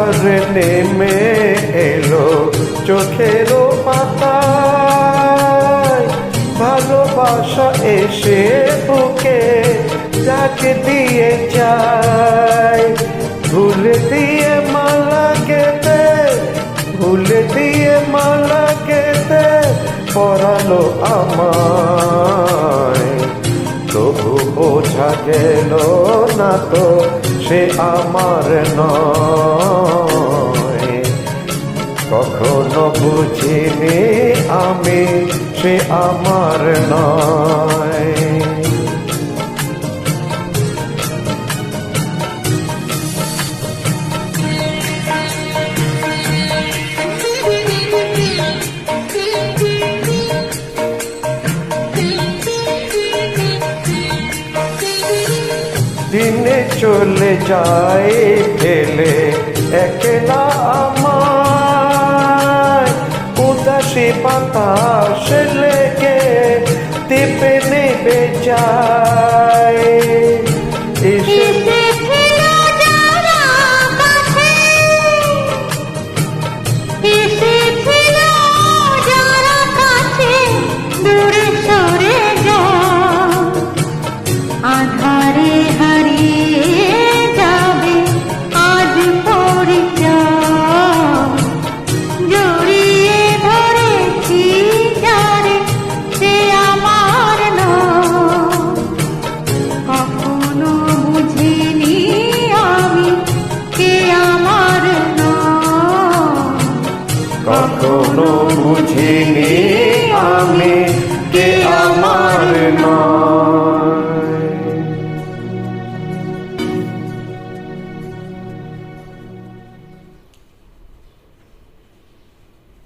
আর নেমে এলো চোখের পাতায়, ভালোবাসা এসে বুকে ডাক দিয়ে যায়। ভুল দিয়ে মালা গেতে, ভুল দিয়ে মালা গেতে পরালো আমায়, তবু বোঝা গেল না তো সে আমার নয়। কখনো বুঝিনি আমি সে আমার নয়। দিনে চলে যায় ফেলে একলা আমায়, উদাসী বাতাস লেগে দ্বীপে নেবে যায়। কখনো বুঝিনি আমি